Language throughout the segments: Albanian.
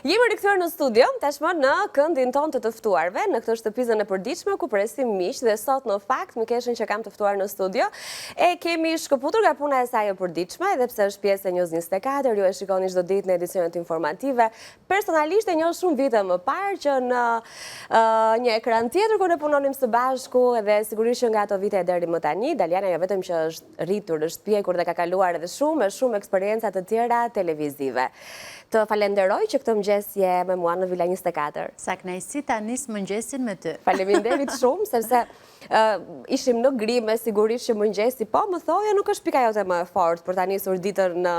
Jemi rikthyer në studio, tashmë në këndin tonë të ftuarve, në këtë shtëpizën e përditshme ku presim miq dhe sot në fakt më keshën që kam të ftuar në studio. E kemi shkëputur nga puna e saj e përditshme, edhe pse është pjesë e News 24, ju e shikoni çdo ditë në edicionet informative. Personalisht e njoh shumë vite më parë që në një ekran tjetër ku ne punonim së bashku edhe sigurisht që nga ato vite deri më tani, Daliana jo vetëm që është rritur, është pjekur dhe ka kaluar edhe shumë eksperienca të tjera televizive. Të falenderoj që këtë mëngjes je me mua në Villa 24. Sa kënaqësi ta nis mëngjesin me ty. Faleminderit shumë, sepse ishim në grime, sigurisht që mëngjesi, po më thoje nuk është pika jote më e fortë për ta nisur ditën në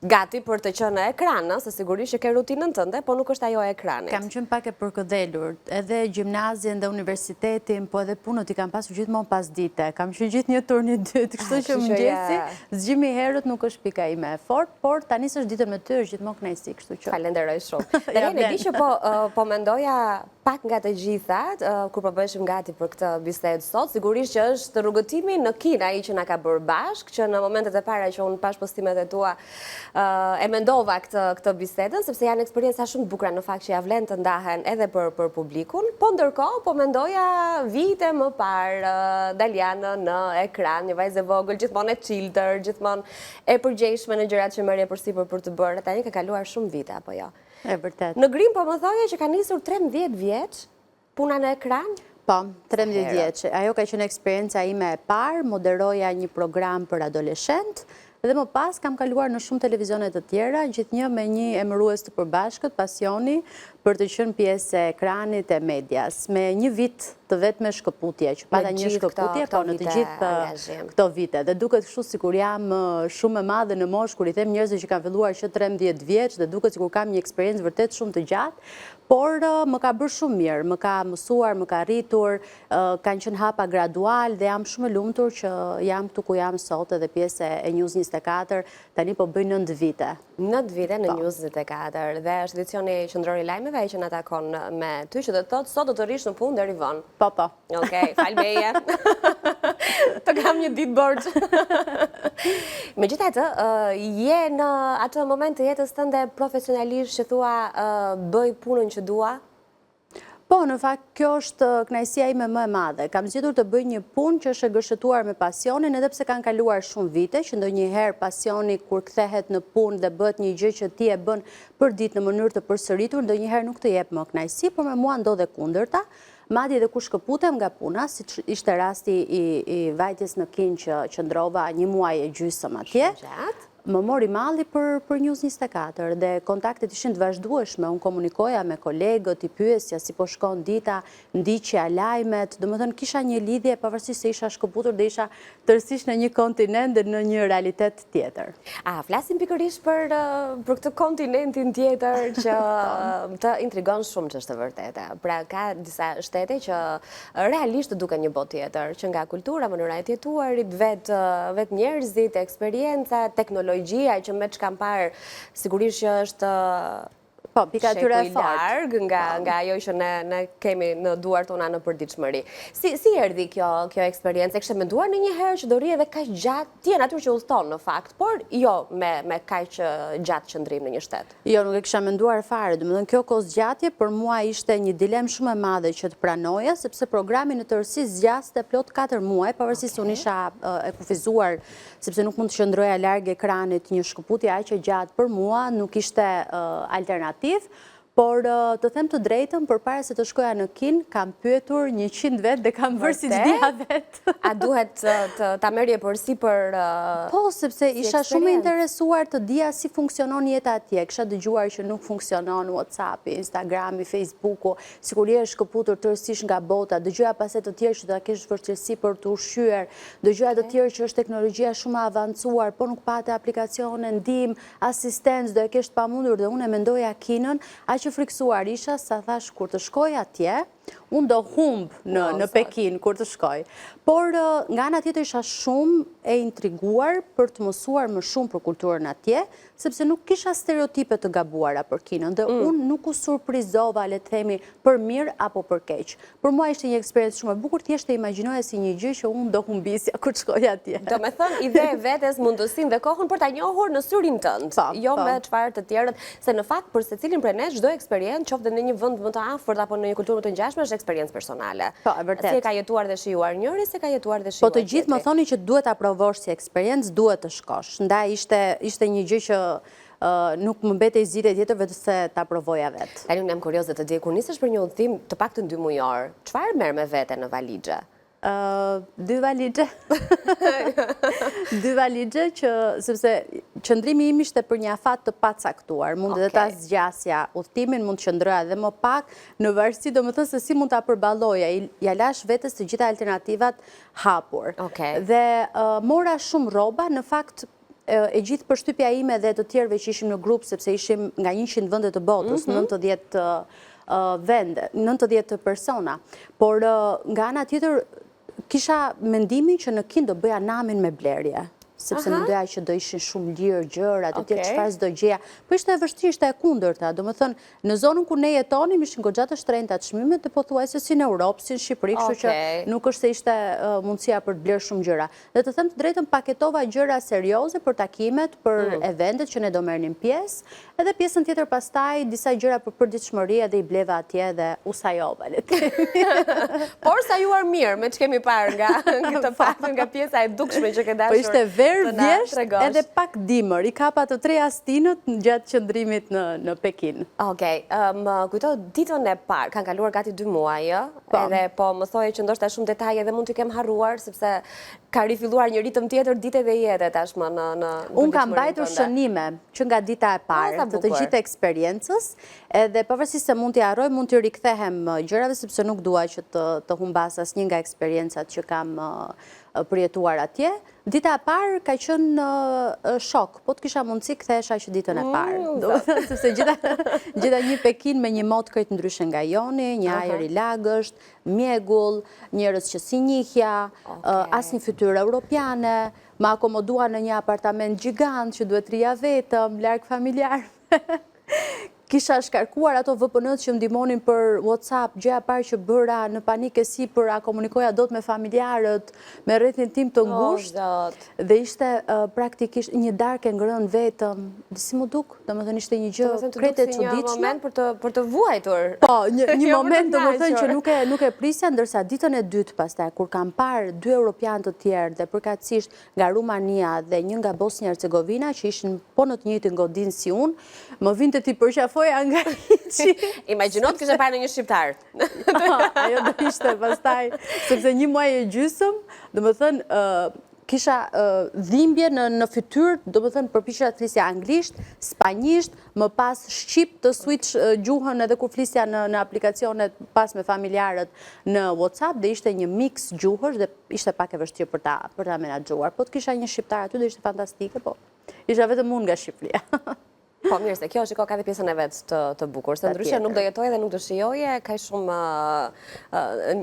gati për të qenë në ekran, se sigurisht që ke rutinën tënde, po nuk është ajo e ekranit. Kam qenë pak e përkëdhelur, edhe gjimnazin dhe universitetin, po edhe punët i kam pasur gjithmonë pas dite. Kam qenë gjithë një turni dytë, kështu që mëngjesi, zgjimi herët nuk është pika ime e fortë, por tani s'është ditën me ty, është gjithmonë kënaqësi, kështu që. Falenderoj shumë. Dhe ne di që po mendoja pak nga të gjithat, kur po bëheshim gati për këtë bisedë sot, sigurisht që është rrugëtimi në Kinë ai që na ka bërë bashkë, që në momentet e para që unë pash postimet e tua e mendova këtë bisedën, sepse janë eksperienca shumë të bukura në fakt që ja vlen të ndahen edhe për publikun, po ndërkohë po mendoja vite më parë Daliana në ekran, një vajzë e vogël, gjithmonë e chiltër, gjithmonë e përgjegjshme në gjërat që merrje përsipër për të bërë. Tani ka kaluar shumë vite apo jo? E vërtet. Në Grim po më thoje që ka nisur 13 vjeç puna në ekran? Po, 13 vjeç. Ajo ka qenë eksperienca ime e parë, moderoja një program për adoleshent, dhe më pas kam kaluar në shumë televizionet të tjera, gjithnjë me një emërues të përbashkët, pasioni për të qenë pjesë e ekranit e medias, me një vit të vetme shkëputje, që pata një shkëputje, po në të gjithë këto vite. Dhe duket kështu sikur jam shumë e madhe në moshë, kur i them njerëzve që kanë filluar që 13 vjeç, dhe duket sikur kam një eksperiencë vërtet shumë të gjatë, por më ka bërë shumë mirë, më ka mësuar, më ka rritur, kanë qenë hapa gradual dhe jam shumë e lumtur që jam këtu ku jam sot edhe pjesë e News 24, tani po bëj 9 vite. 9 vite në News 24 dhe është edicioni qendror i lajmeve ai që na takon me ty, që do të thotë sot do të rish në punë deri vonë. Po. Okej, falbeje. Të kam një ditë borxh. Megjithatë, je në atë moment të jetës tënde profesionalisht që thua bëj punën që dua? Po, në fakt, kjo është kënaqësia ime më e madhe. Kam zgjedhur të bëj një punë që është e gërshetuar me pasionin, edhe pse kanë kaluar shumë vite, që ndonjëherë pasioni kur kthehet në punë dhe bëhet një gjë që ti e bën për ditë në mënyrë të përsëritur, ndonjëherë nuk të jep më kënaqësi, por me mua ndodhe kundërta. Madje edhe kur shkëputem nga puna, siç ishte rasti i vajtjes në Kinë që qëndrova një muaj e gjysmë atje. Më mori malli për News 24 dhe kontaktet ishin të vazhdueshme, unë komunikoja me kolegët, i pyesja si po shkon dita, ndiqja lajmet, domethënë kisha një lidhje pavarësisht se isha shkëputur dhe isha tërësisht në një kontinent dhe në një realitet tjetër. Flasim pikërisht për këtë kontinentin tjetër që të intrigon shumë, që është e vërtetë. Pra ka disa shtete që realisht duken një botë tjetër, që nga kultura, mënyra e jetëtuarit, vetë njerëzit, eksperienca, teknologjia, që me që kam parë, sigurisht që është shekuj largë nga ajo që ne kemi në duar tona në përditshmëri. Si erdhi kjo eksperiencë? E kështë menduar në një herë që do rri edhe kaq gjatë, ti je natyrë që udhton në fakt, por jo me kaq gjatë qëndrim në një shtet. Jo, nuk e kisha menduar fare, domethënë kjo kozgjatje për mua ishte një dilemë shumë e madhe që të pranoja, sepse programi në tërësi zgjaste plot 4 muaj, pavarësisht se unë isha e kufizuar, sepse nuk mund të qëndroja larg ekranit, një shkëputje aq e gjatë për mua nuk ishte alternativë. Por të them të drejtën, përpara se të shkoja në Kinë, kam pyetur 100 vet dhe kam bërë si çdo vet. A duhet ta merrje përsipër? Po, sepse isha shumë interesuar të dija si funksionon jeta atje. Kisha dëgjuar që nuk funksionon WhatsApp-i, Instagram-i, Facebook-u, sikur je shkëputur tërësisht nga bota. Dëgjoja pastaj të tjerë që do ta kesh vështirësi për të ushqyer, dëgjoja të tjerë që është teknologjia shumë e avancuar, po nuk pate aplikacione, ndihmë, asistencë, do e kesh pamundur dhe unë e mendoja Kinën, që friksuar isha, sa thash kur të shkoj atje, unë do humbë në Pekin kur të shkoj. Por nga ana tjetër isha shumë e intriguar për të mësuar më shumë për kulturën atje, sepse nuk kisha stereotipe të gabuara për Kinën, dhe unë nuk u surprizova, le të themi, për mirë apo për keq. Për mua ishte një eksperiencë shumë e bukur, thjesht e imagjinoja si një gjë që unë do humbisja kur të shkoj atje. Do me thënë, ide e vetes, mundësinë dhe kohën për ta njohur në syrin tënd, jo me çfarë të tjerët, se në fakt për secilin prej nesh çdo eksperiencë, qoftë në një vend më të afërt apo në një kulturë më të ngjashme, është eksperiencë personale. Po, e vërtet. Si e ka jetuar dhe shijuar njëri, si ka jetuar dhe shijuar. Po të gjithë më thoni që duhet ta provosh si eksperiencë, duhet të shkosh. Ndaj ishte një gjë që nuk më mbetej zgjidhje tjetër vetëm se ta provoja vetë. Tani unë jam kurioze të di, kur nisesh për një udhëtim të paktën 2 mujor, çfarë merr me vete në valixhe? 2 valixhe. 2 valixhe që sepse qëndrimi im ishte për një afat të pacaktuar, mund edhe ta zgjasja udhëtimin, mund të qëndroja edhe më pak, në varësi domethënë se si mund ta përballoja, ja lash vetes të gjitha alternativat hapur. Dhe mora shumë rroba, në fakt e gjithë përshtypja ime dhe të tjerëve që ishim në grup, sepse ishim nga 100 vende të botës, 90 vende, 90 persona. Por nga ana tjetër, kisha mendimin që në Kinë do bëja namin me blerje, sepse mendoja që do ishin shumë lirë gjëra, të tjerë çfarë s'do gjeja. Po ishte e vështirë, ishte e kundërta. Domethënë, në zonën ku ne jetonim ishin goxha të shtrenjta çmimet, dhe pothuajse si në Europë, si në Shqipëri, kështu që nuk është se ishte mundësia për të blerë shumë gjëra. Dhe të them të drejtën, paketova gjëra serioze për takimet, për eventet që ne do merrnim pjesë, edhe pjesën tjetër pastaj disa gjëra për përditshmëri edhe i bleva atje dhe u sajova le të themi. Por sajuar mirë, me ç'kemi parë nga nga pjesa e dukshme që ke dashur. Po ishte verë vjesht edhe pak dimër, i kapa të 3 astinët në gjatë qëndrimit në Pekin. Okej, më kujto ditën e parë, kanë kaluar gati 2 muaj, edhe po më thoje që ndoshta shumë detaje dhe mund t'i kem harruar, sepse ka rifilluar një ritëm tjetër dite dhe jete tashmë në unë kam mbajtur shënime që nga dita e parë të gjithë eksperiencës, edhe pavarësisht se mund t'i harroj, mund t'i rikthehem gjërave, sepse nuk dua që të humbas asnjë nga eksperiencat që kam përjetuar atje. Dita e parë ka qenë shok, po të kisha mundësi kthehesha që ditën e parë. Sepse gjitha një Pekin me një mod krejt ndryshe nga joni, një ajër i lagësht, mjegull, njerëz që si njihja, asnjë fytyrë europiane, më akomodua në një apartament gjigant që duhet rija vetëm, larg familjarëve. Kisha shkarkuar ato VPN-t që më ndihmonin për WhatsApp, gjëja parë që bëra në panikë si për a komunikoja dot me familjarët, me rrethin tim të ngushtë, dhe ishte praktikisht një darkë e ngrënë vetëm, si më duk, domethënë ishte një gjë krejt e çuditshme. Një moment për të vuajtur. Po, një moment domethënë që nuk e prisja, ndërsa ditën e dytë pastaj kur kam parë 2 europianë të tjerë dhe përkatësisht nga Rumania dhe një nga Bosnia-Hercegovina që ishin po në të njëjtin godinë si unë, më vinte ti përqafoja nga hiçi. Imagjino të kishe parë në një shqiptar. Ajo do ishte pastaj, sepse një muaj e gjysëm, domethënë kisha dhimbje në fytyrë, domethënë përpiqja të flisja anglisht, spanjisht, më pas shqip të switch gjuhën edhe kur flisja në aplikacionet pas me familjarët në WhatsApp, dhe ishte një mix gjuhësh dhe ishte pak e vështirë për ta menaxhuar. Po të kisha një shqiptar aty do ishte fantastike, po isha vetëm unë nga Shqipëria. Po mirë, se kjo shiko ka dhe pjesën e vetë të bukur, se ndryshe nuk do jetoj dhe nuk do shijoje, ka shumë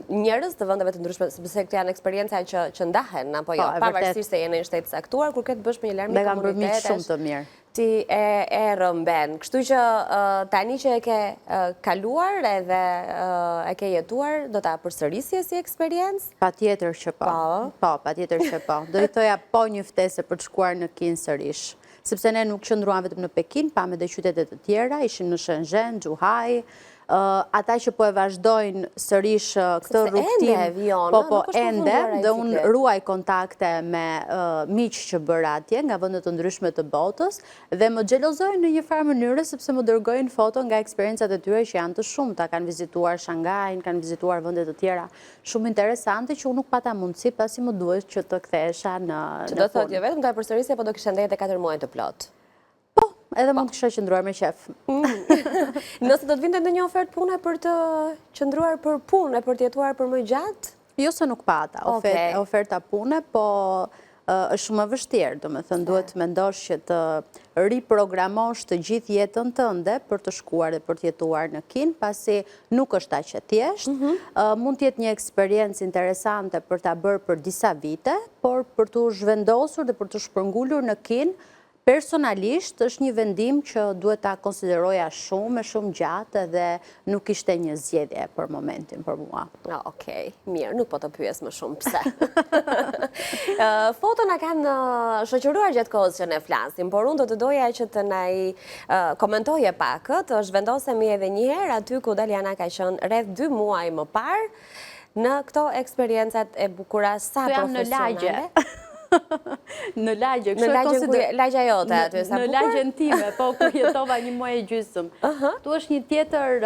njerëz të vendeve të ndryshme, sepse këto janë eksperienca që ndahen, apo jo, pavarësisht se jeni në shtet caktuar, kur ke të bësh me një larmi komunitetesh. Shumë të mirë. Ti e rëmben. Kështu që tani që e ke kaluar edhe e ke jetuar, do ta përsërisje si eksperiencë? Patjetër që po. Po, patjetër që po. Do i thoja po një ftesë për të shkuar në Kinë sërish. Sepse ne nuk qëndruam vetëm në Pekin, pamë edhe qytetet të tjera, ishim në Shenzhen, Zhuhai, ata që po e vazhdojnë sërish këtë rrugtim, po ende, dhe unë ruaj kontakte me miq që bëra atje nga vendet të ndryshme të botës, dhe më xhelozojnë në një farë mënyrë sepse më dërgojnë foto nga eksperiencat e tyre që janë të shumta, kanë vizituar Shanghai, kanë vizituar vende të tjera shumë interesante që unë nuk pata mundësi, pasi më duhet që të kthehesha në punë. Që do thotë jo vetëm ta përsërisje, po do kishe ndjetë 4 muaj të plot. Edhe mund të kisha qëndruar me qef. Nëse do të vinte ndonjë ofertë pune për të qëndruar për punë, për të jetuar për më gjatë? Jo se nuk pata oferta pune, po është shumë e vështirë, do me thënë duhet të mendosh që të riprogramosh të gjithë jetën tënde për të shkuar dhe për të jetuar në Kinë, pasi nuk është aq e thjeshtë, mund të jetë një eksperiencë interesante për ta bërë për disa vite, por për të zhvendosur dhe për të shpërngulur në Kinë, personalisht është një vendim që duhet ta konsideroja shumë gjatë dhe nuk ishte një zgjedhje për momentin për mua. Okej, mirë, nuk po të pyes më shumë pse. Foto na kanë shoqëruar gjatë kohës që ne flasim, por unë do të doja që të na i komentoje pak, të zhvendosemi edhe një herë aty ku Daliana ka qenë rreth 2 muaj më parë në këto eksperiencat e bukura sa profesionale. Në lagje, lagja jote aty sa bukur? Në lagjen time, po ku jetova një muaj e gjysmë. Tu është një tjetër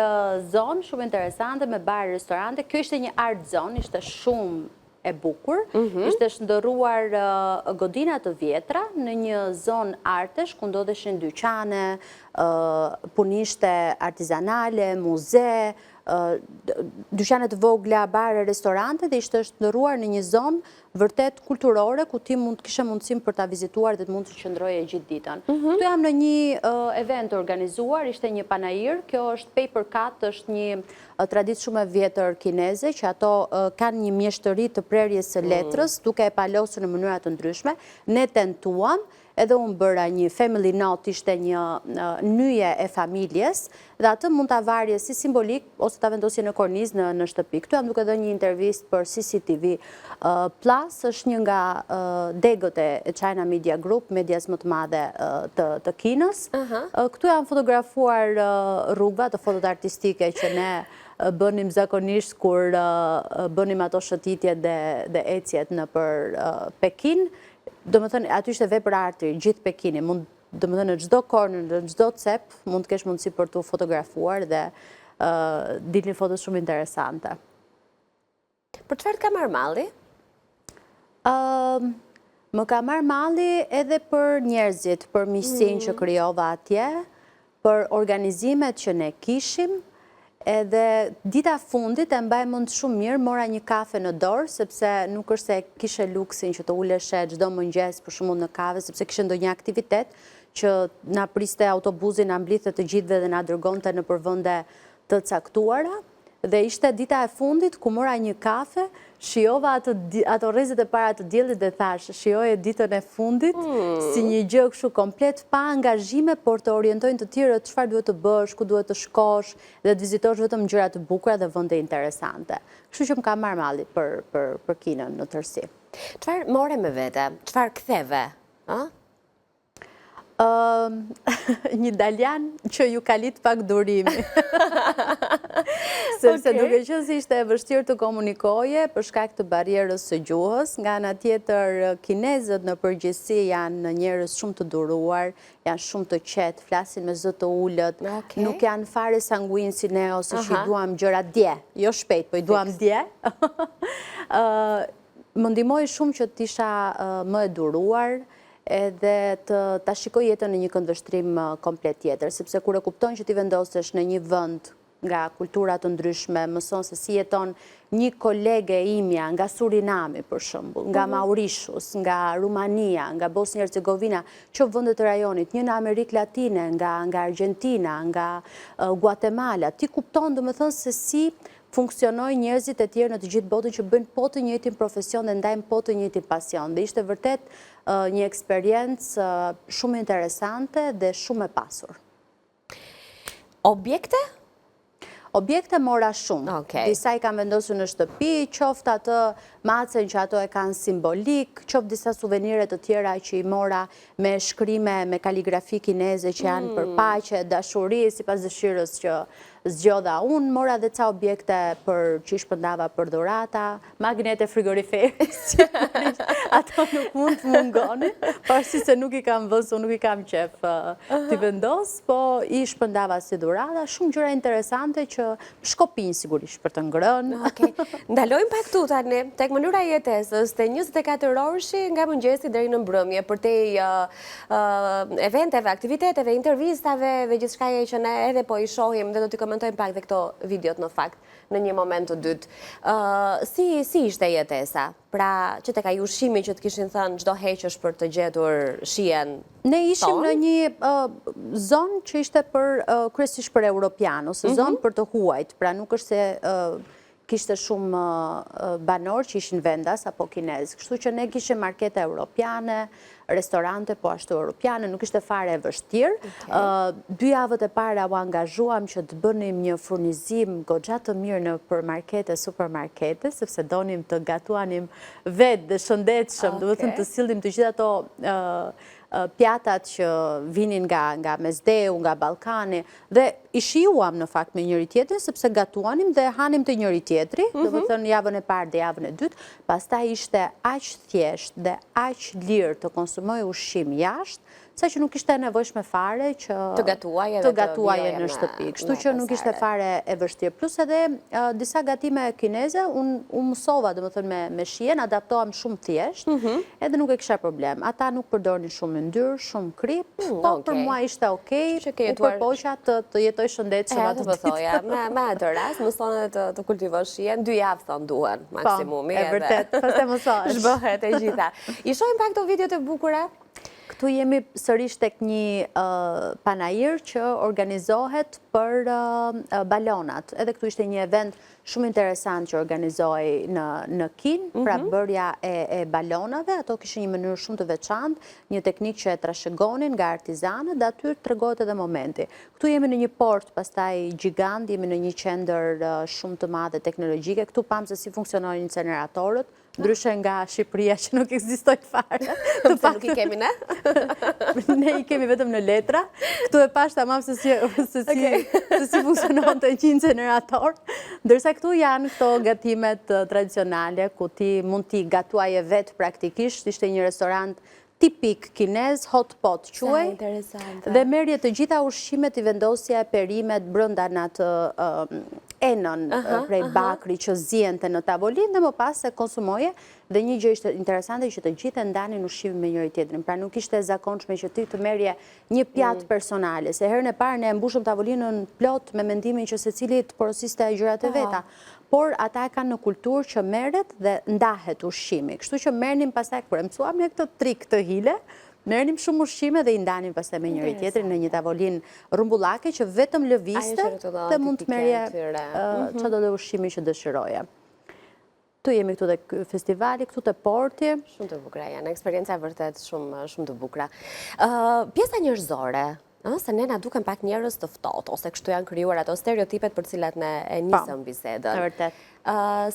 zonë shumë interesante me bar, restorante. Kjo ishte një art zone, ishte shumë e bukur. Ishte shndërruar godina të vjetra në një zonë artesh ku ndodheshin dyqane, punishte artizanale, muze, dyqanet vogla, bare, restorante, dhe ishte shndërruar në një zonë vërtet kulturore, ku ti kishe mundësim për ta vizituar dhe të mund të qëndroje gjithë ditën. Këtu jam në një event organizuar, ishte një panair, kjo është paper cut, është një traditë shumë e vjetër kineze, që ato kanë një mjeshtëri të prerjes së letrës, duke e palosur në mënyra të ndryshme. Ne tentuam, edhe unë bëra një family note, ishte një nyje e familjes, dhe atë mund të varje si simbolik, ose të vendosje në korniz në shtëpi. Këtu jam duke dhe një intervist për CCTV Plus, është një nga degët e China Media Group, medias më të madhe të Kinës. Këtu jam fotografuar rrugëva, të fotot artistike që ne bënim zakonisht kur bënim ato shëtitjet dhe ecjet në për Pekin. Do më thënë, aty ishte vepër arti, gjithë Pekini, do më thënë, në gjdo kornë, në gjdo cep, mund të kesh mundësi për të fotografuar dhe dilni foto shumë interesante. Për çfarë ka marrë malli? Më ka marrë malli edhe për njerëzit, për miqësinë që krijova atje, për organizimet që ne kishim, edhe dita fundit e mbaj mund shumë mirë, mora një kafe në dorë, sepse nuk është se kishe luksin që të uleshe çdo mëngjes për shembull në kafe, sepse kishe ndonjë aktivitet që na priste autobusi, na mblidhte të gjithëve dhe na dërgonte në vende të caktuara. Dhe ishte dita e fundit ku mora një kafe, shijova ato rrezet e para të diellit dhe thash, shijoje ditën e fundit si një gjë kështu komplet pa angazhime, por të orientojnë të tjerët çfarë duhet të bësh, ku duhet të shkosh dhe të vizitosh vetëm gjëra të bukura dhe vende interesante. Kështu që më ka marrë malli për Kinën në tërësi. Çfarë more me vete? Çfarë ktheve? Një daljan që ju kalit pak durimi. Sepse duke qenë se ishte e vështirë të komunikoje për shkak të barrierës së gjuhës, nga ana tjetër kinezët në përgjithësi janë njerëz shumë të duruar, janë shumë të qetë, flasin me zë të ulët, nuk janë fare sanguin si ne ose që i duam gjëra dje, jo shpejt, po i duam dje. Më ndihmoi shumë që të isha më e duruar, edhe ta shikoj jetën në një këndvështrim komplet tjetër, sepse kur e kupton që ti vendosesh në një vend nga kultura të ndryshme, mëson se si jeton një kolege imja nga Surinami, për shembull, nga Mauritius, nga Rumania, nga Bosnia e Hercegovina, që vendet të rajonit, një në Amerikë Latine, nga Argentina, nga Guatemala, ti kupton domethënë se si funksionojnë njerëzit e tjerë në të gjithë botën që bëjnë po të njëjtin profesion dhe ndajnë po të njëjtin pasion. Dhe ishte vërtet një eksperiencë shumë interesante dhe shumë e pasur. Objekte? Objekte mora shumë. Disa i kanë vendosur në shtëpi, qoftë atë macen që ato e kanë simbolik, qoftë disa suvenire të tjera që i mora me shkrime, me kaligrafi kineze që janë për paqe, dashuri, sipas dëshirës që zgjodha unë, mora dhe ca objekte që i shpërndava për dhurata, magnete frigoriferit, ato nuk mund të mungoni, pasi se nuk i kam vësu, nuk i kam qef të vendos, po i shpërndava si dhurata, shumë gjëra interesante që shkopin sigurisht për të ngrënë. Ndalojmë pak tu tani, tek mënyra e jetesës të 24 orëshi nga mëngjesi deri në mbrëmje, përtej eventeve, aktiviteteve, intervistave dhe gjithçka që ne edhe po i shohim dhe do t'i komentojmë pak dhe këto videot në fakt në një moment të dytë. Si ishte jetesa? Pra që tek ai ushqimi që të kishin thënë çdo heqësh për të gjetur shijen. Ne ishim në një zonë që ishte për kryesisht për europian ose zonë për të huajt, pra nuk është se kishte shumë banor që ishin vendas apo kinez. Kështu që ne kishim markete europiane, restorante po ashtu europiane, nuk ishte fare e vështirë. 2 javët e para u angazhuam që të bënim një furnizim goxha të mirë në për markete, supermarkete, sepse donim të gatuanim vetë dhe shëndetshëm, do të thënë të sillim të gjitha ato pjatat që vinin nga Mesdeu, nga Ballkani, dhe i shijuam në fakt me njëri tjetrin sepse gatuanim dhe hanim të njëri tjetri, do të thënë javën e parë dhe javën e dytë, pastaj ishte aq thjesht dhe aq lirë të konsumoj ushqim jashtë, sa që nuk ishte nevojshme fare që të gatuaje në shtëpi. Kështu që nuk ishte fare e vështirë. Plus edhe disa gatime kineze, unë mësova, domethënë me shijen, adaptohem shumë thjesht, edhe nuk e kisha problem. Ata nuk përdornin shumë yndyrë, shumë krip, po për mua ishte okej, u përpoqja të jetoj shëndetshëm atë ditë. Thoja, me atë rast mësone të kultivosh shijen, 2 javë thonë duhen maksimumi. Po, e vërtet, pastaj mësohesh. Zhbëhet e gjitha. I shohim pak këto videot e bukura? Këtu jemi sërish tek një panajir që organizohet për balonat. Edhe këtu ishte një event shumë interesant që organizoi në Kin, pra bërja e balonave. Ato kishin një mënyrë shumë të veçantë, një teknikë që e trashëgonin nga artizanët dhe aty tregohet edhe momenti. Këtu jemi në një port, pastaj gjigant, jemi në një qendër shumë të madhe teknologjike. Këtu pam se si funksionojnë inceneratorët, ndryshe nga Shqipëria që nuk ekzistojnë fare. Pëse nuk i kemi ne? Ne i kemi vetëm në letra. Këtu e pash tamam se si funksionon të një incenerator. Ndërsa këtu janë këto gatimet tradicionale, ku ti mund t'i gatuaje vetë praktikisht. Ishte një restorant tipik kinez, hot pot quaj, dhe merje të gjitha ushqimet i vendosja e perimet brënda në atë enën prej bakri që ziente në tavolin dhe më pas se konsumoje, dhe një gjë ishte interesante që të gjithë ndanin ushqimin me njëri tjetrin. Pra nuk ishte zakonshme që ti të merje një pjatë personale, se herën e parë ne mbushëm tavolinën plot me mendimin që secili të porosiste gjërat e veta. Por ata e kanë në kulturë që merret dhe ndahet ushqimi. Kështu që merrnim pastaj kur e mësuam ne këtë trik të hile, merrnim shumë ushqime dhe i ndanim pastaj me njëri tjetrin në një tavolinë rrumbullake që vetëm lëviste dhe mund të merrje çdo lloj ushqimi që dëshiroje. Tu jemi këtu te festivali, këtu te porti. Shumë të bukura janë, eksperjenca vërtet shumë të bukura. Pjesa njerëzore, se ne na duken pak njerëz të ftohtë, ose kështu janë krijuar ato stereotipet për cilat ne e nisëm bisedën. E vërtet.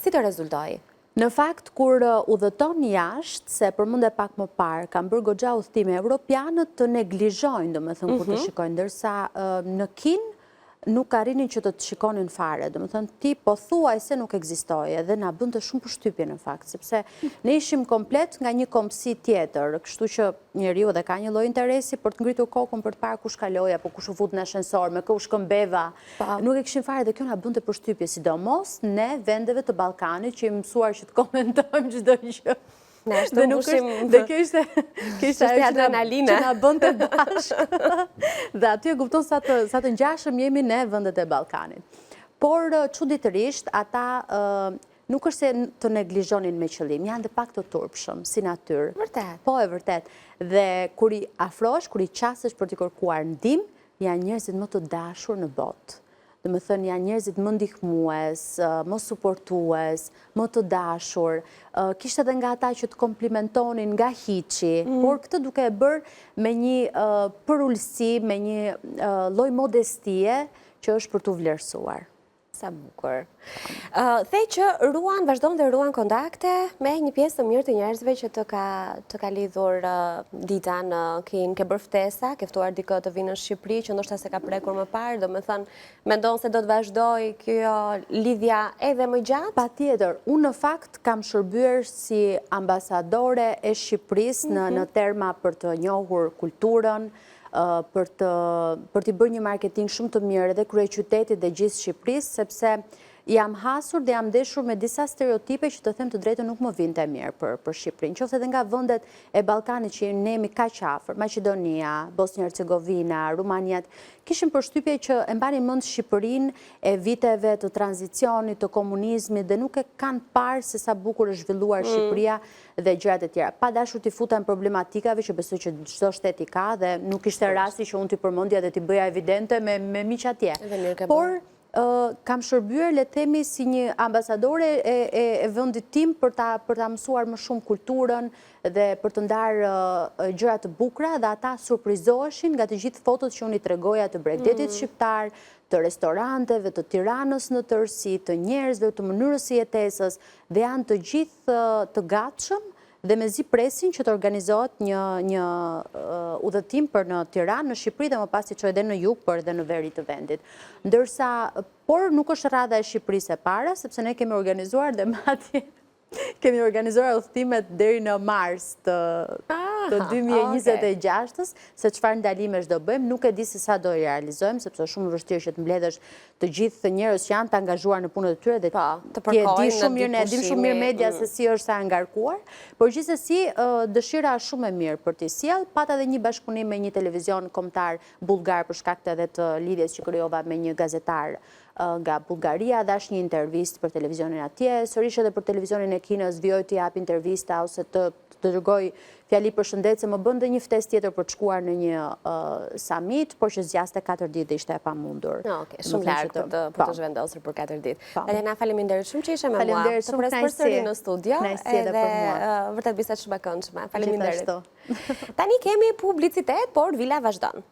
Si të rezultoi? Në fakt, kur udhëton jashtë, se përmende pak më parë, kam bërë goxha udhëtime europianët të neglizhojnë, domethënë kur të shikojnë, ndërsa në Kin nuk arrinin që të të shikonin fare, domethënë ti po thuaj se nuk ekzistoje dhe na bënte shumë përshtypje në fakt, sepse ne ishim komplet nga një kombësi tjetër, kështu që njeriu dhe ka një lloj interesi për të ngritur kokën për të parë kush kaloi apo kush u fut në ashensor, me kë u shkëmbeva. Nuk e kishim fare dhe kjo na bënte përshtypje, sidomos ne vendeve të Ballkanit që i mësuar që të komentojmë çdo gjë. Dhe kjo ishte adrenalina që na bënte bashkë. Dhe aty e kupton sa të ngjashëm jemi ne vendet e Ballkanit. Por çuditërisht ata nuk është se të neglizhonin me qëllim, janë dhe pak të turpshëm si natyrë. Vërtet. Po, e vërtet. Dhe kur i afrosh, kur i qasesh për t'i kërkuar ndihmë, janë njerëzit më të dashur në botë. Dhe më thënë janë njerëzit më ndihmues, më suportues, më të dashur. Kishte edhe nga ata që të komplimentonin nga hiqi, por këtë duke e bërë me një përullësi, me një lloj modestie që është për t'u vlerësuar. Sa bukur. Thej që vazhdon dhe ruan kontakte me një pjesë të mirë të njerëzve që të ka lidhur dita në Kin, ke bërë ftesa, ke ftuar dikë të vinë në Shqipëri, që ndoshta se ka prekur më parë, do me thënë, mendon se do të vazhdoj kjo lidhja edhe më gjatë? Patjetër, unë në fakt kam shërbyer si ambasadore e Shqipërisë në terma për të njohur kulturën, për t'i bërë një marketing shumë të mirë edhe kryeqytetit dhe gjithë Shqipërisë, sepse jam hasur dhe jam ndeshur me disa stereotipe që të them të drejtën nuk më vinte mirë për Shqipërinë. Qoftë edhe nga vendet e Ballkanit që ne jemi kaq afër, Maqedonia, Bosnjë-Hercegovina, Rumania, kishim përshtypje që e mbanin mend Shqipërinë e viteve të tranzicionit, të komunizmit dhe nuk e kanë parë se sa bukur është zhvilluar Shqipëria dhe gjërat e tjera. Pa dashur t'i futem problematikave që besoj që çdo shtet i ka dhe nuk ishte rasti që unë t'i përmendja dhe t'i bëja evidente me miq atje. Por kam shërbyer, le të themi, si një ambasadore e vendit tim për ta mësuar më shumë kulturën dhe për të ndarë gjëra të bukura dhe ata surprizoheshin nga të gjithë fotot që unë i tregoja të Bregdetit shqiptar, të restoranteve, të Tiranës në tërësi, të njerëzve, të mënyrës së jetesës, dhe janë të gjithë të gatshëm dhe mezi presin që të organizohet një udhëtim për në Tiranë, në Shqipëri dhe më pas që edhe në jug, por edhe në veri të vendit. Por nuk është rradha e Shqipërisë e para, sepse ne kemi organizuar dhe madje kemi organizuar udhëtimet deri në mars të 2026-ës, se çfarë ndalimesh do bëjmë, nuk e di se sa do i realizojmë, sepse është shumë vështirë që të mbledhësh të gjithë njerëz që janë të angazhuar në punët e tyre dhe ti e di shumë mirë, ne dim shumë mirë media se si është e ngarkuar, por gjithsesi dëshira është shumë e mirë për t'i sjell. Pata edhe një bashkëpunim me një televizion kombëtar bullgar për shkak të edhe të lidhjes që krijova me një gazetar nga Bullgaria, dash një intervistë për televizionin atje, sërish edhe për televizionin e Kinës vjoj të jap intervista ose të dërgoj fjali për shëndet, se më bënde një ftesë tjetër për të shkuar në një summit, por që zgjaste 4 ditë dhe ishte e pamundur. Shumë larg për të zhvendosur për 4 ditë. Tatiana, faleminderit shumë që ishe me mua. Të pres përsëri në studio edhe vërtet bisedë shumë e këndshme. Faleminderit. Tani kemi publicitet, por Vila vazhdon.